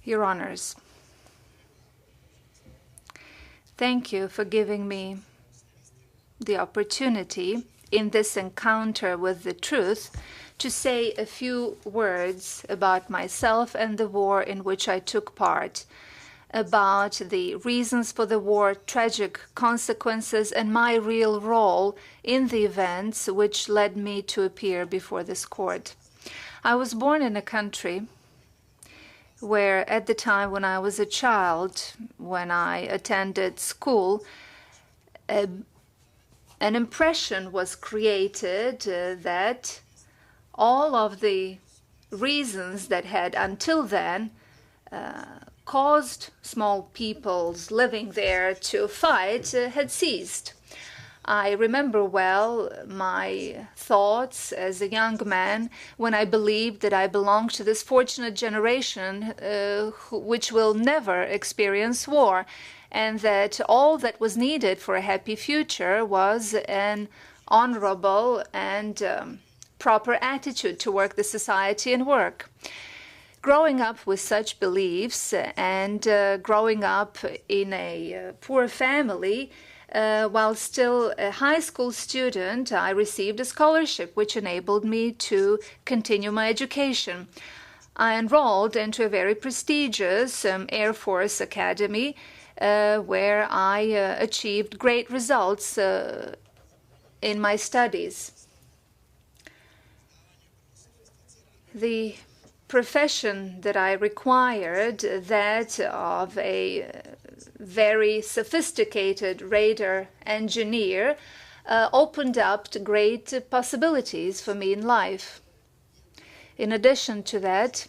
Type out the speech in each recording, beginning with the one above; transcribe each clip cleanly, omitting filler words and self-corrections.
Your Honors, thank you for giving me the opportunity in this encounter with the truth to say a few words about myself and the war in which I took part, about the reasons for the war, tragic consequences, and my real role in the events which led me to appear before this court. I was born in a country where at the time when I was a child, when I attended school, an impression was created that all of the reasons that had until then caused small peoples living there to fight had ceased. I remember well my thoughts as a young man when I believed that I belonged to this fortunate generation which will never experience war, and that all that was needed for a happy future was an honorable and proper attitude toward the society and work. Growing up with such beliefs and growing up in a poor family, while still a high school student, I received a scholarship which enabled me to continue my education. I enrolled into a very prestigious Air Force Academy where I achieved great results in my studies. The profession that I required, that of a very sophisticated radar engineer, opened up to great possibilities for me in life. In addition to that,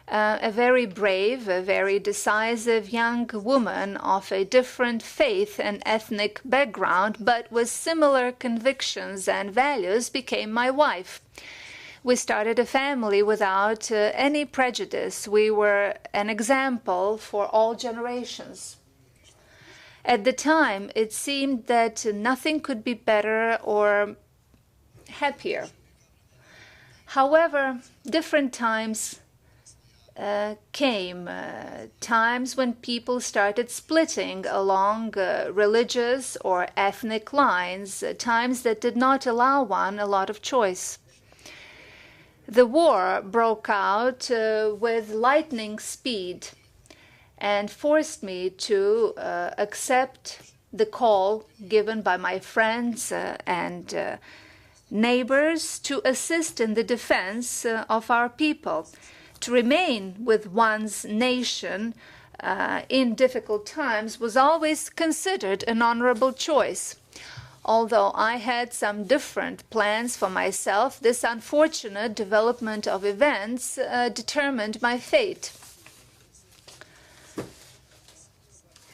a very brave, a very decisive young woman of a different faith and ethnic background, but with similar convictions and values, became my wife. We started a family without any prejudice. We were an example for all generations. At the time, it seemed that nothing could be better or happier. However, different times came, times when people started splitting along religious or ethnic lines, times that did not allow one a lot of choice. The war broke out with lightning speed and forced me to accept the call given by my friends and neighbors to assist in the defense of our people. To remain with one's nation in difficult times was always considered an honorable choice. Although I had some different plans for myself, this unfortunate development of events determined my fate.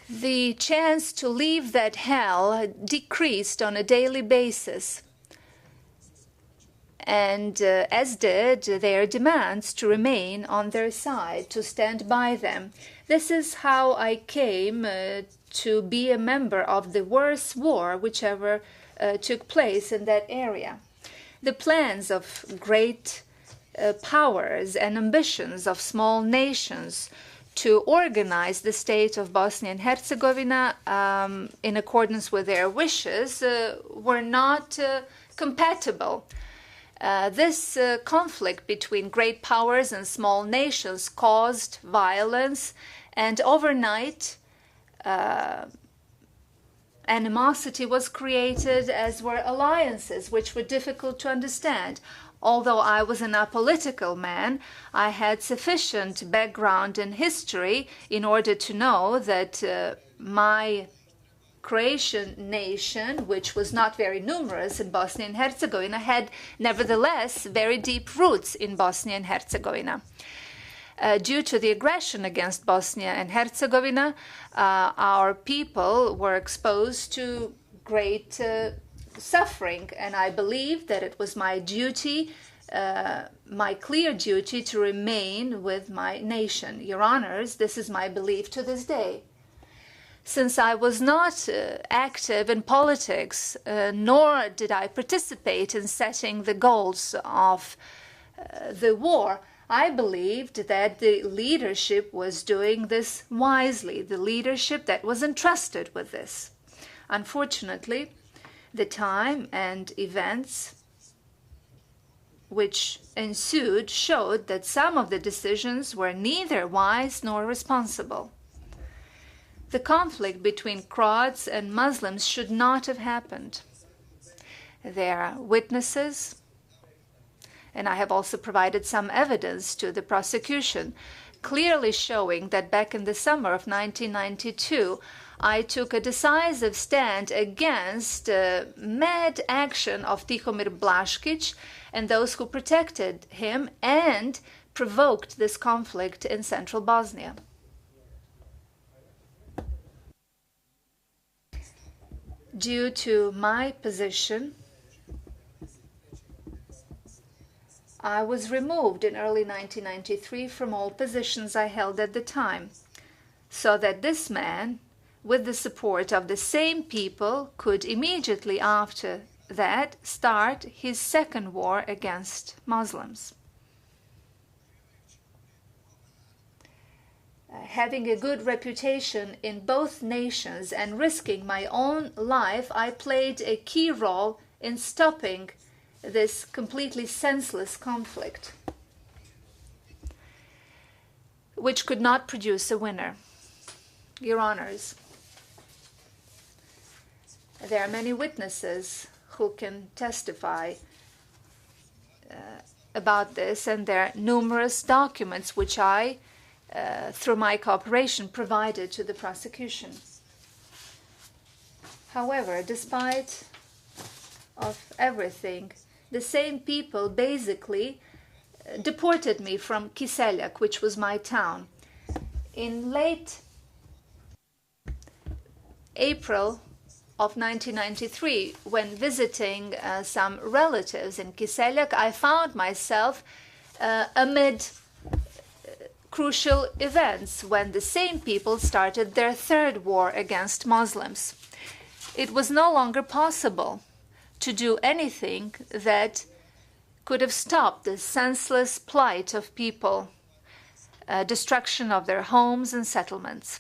The chance to leave that hell decreased on a daily basis, and as did their demands to remain on their side, to stand by them. This is how I came to be a member of the worst war whichever took place in that area. The plans of great powers and ambitions of small nations to organize the state of Bosnia and Herzegovina in accordance with their wishes were not compatible. This conflict between great powers and small nations caused violence, and overnight animosity was created, as were alliances which were difficult to understand. Although I was an apolitical man, I had sufficient background in history in order to know that my Croatian nation, which was not very numerous in Bosnia and Herzegovina, had nevertheless very deep roots in Bosnia and Herzegovina. Due to the aggression against Bosnia and Herzegovina, our people were exposed to great suffering, and I believed that it was my duty, my clear duty, to remain with my nation. Your Honors, this is my belief to this day. Since I was not active in politics, nor did I participate in setting the goals of the war, I believed that the leadership was doing this wisely, the leadership that was entrusted with this. Unfortunately, the time and events which ensued showed that some of the decisions were neither wise nor responsible. The conflict between Croats and Muslims should not have happened. There are witnesses, and I have also provided some evidence to the prosecution, clearly showing that back in the summer of 1992, I took a decisive stand against mad action of Tihomir Blaškić and those who protected him and provoked this conflict in central Bosnia. Due to my position, I was removed in early 1993 from all positions I held at the time, so that this man, with the support of the same people, could immediately after that start his second war against Muslims. Having a good reputation in both nations and risking my own life, I played a key role in stopping this completely senseless conflict, which could not produce a winner. Your Honors, there are many witnesses who can testify about this, and there are numerous documents which I, through my cooperation, provided to the prosecution. However, despite of everything, the same people basically deported me from Kiseljak, which was my town. In late April of 1993, when visiting some relatives in Kiseljak, I found myself amid crucial events when the same people started their third war against Muslims. It was no longer possible to do anything that could have stopped the senseless plight of people, destruction of their homes and settlements.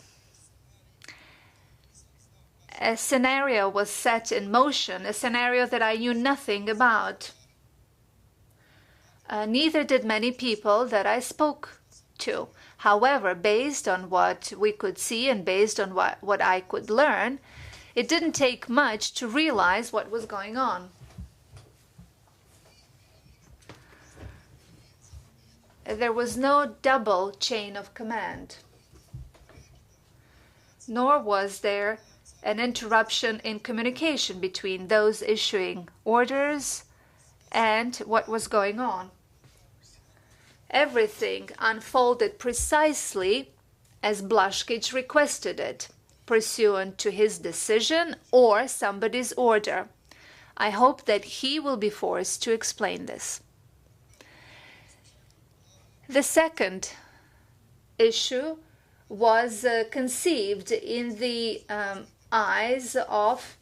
A scenario was set in motion, a scenario that I knew nothing about. Neither did many people that I spoke to. However, based on what we could see and based on what I could learn, it didn't take much to realize what was going on. There was no double chain of command, nor was there an interruption in communication between those issuing orders and what was going on. Everything unfolded precisely as Blaškić requested it, pursuant to his decision or somebody's order. I hope that he will be forced to explain this. The second issue was conceived in the eyes of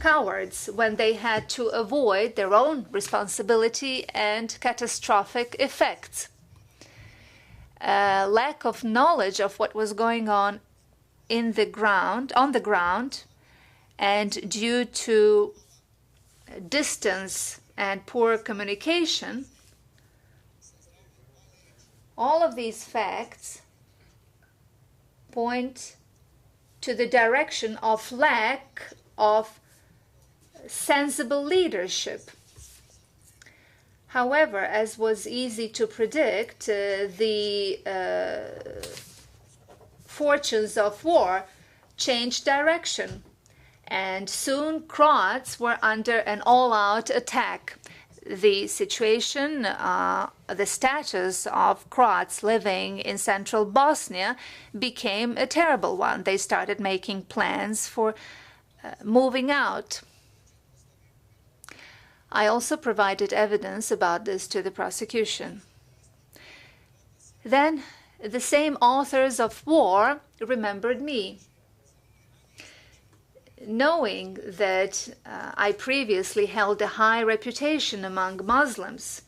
cowards when they had to avoid their own responsibility and catastrophic effects. Lack of knowledge of what was going on on the ground, and due to distance and poor communication, all of these facts point to the direction of lack of sensible leadership. However, as was easy to predict, the fortunes of war changed direction, and soon Croats were under an all-out attack. The situation, the status of Croats living in central Bosnia became a terrible one. They started making plans for moving out. I also provided evidence about this to the prosecution. Then the same authors of war remembered me. Knowing that I previously held a high reputation among Muslims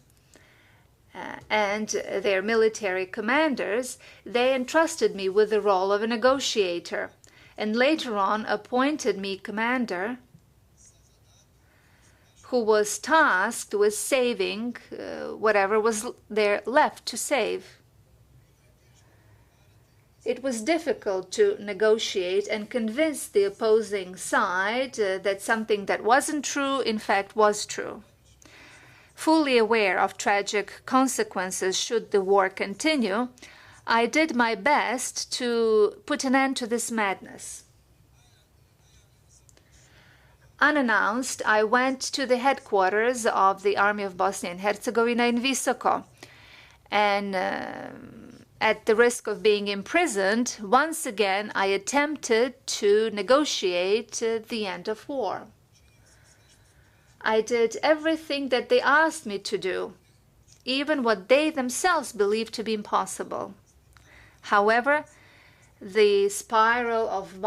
and their military commanders, they entrusted me with the role of a negotiator, and later on appointed me commander, who was tasked with saving whatever was there left to save. It was difficult to negotiate and convince the opposing side that something that wasn't true, in fact, was true. Fully aware of tragic consequences should the war continue, I did my best to put an end to this madness. Unannounced, I went to the headquarters of the Army of Bosnia and Herzegovina in Visoko, and at the risk of being imprisoned, once again I attempted to negotiate the end of war. I did everything that they asked me to do, even what they themselves believed to be impossible. However, the spiral of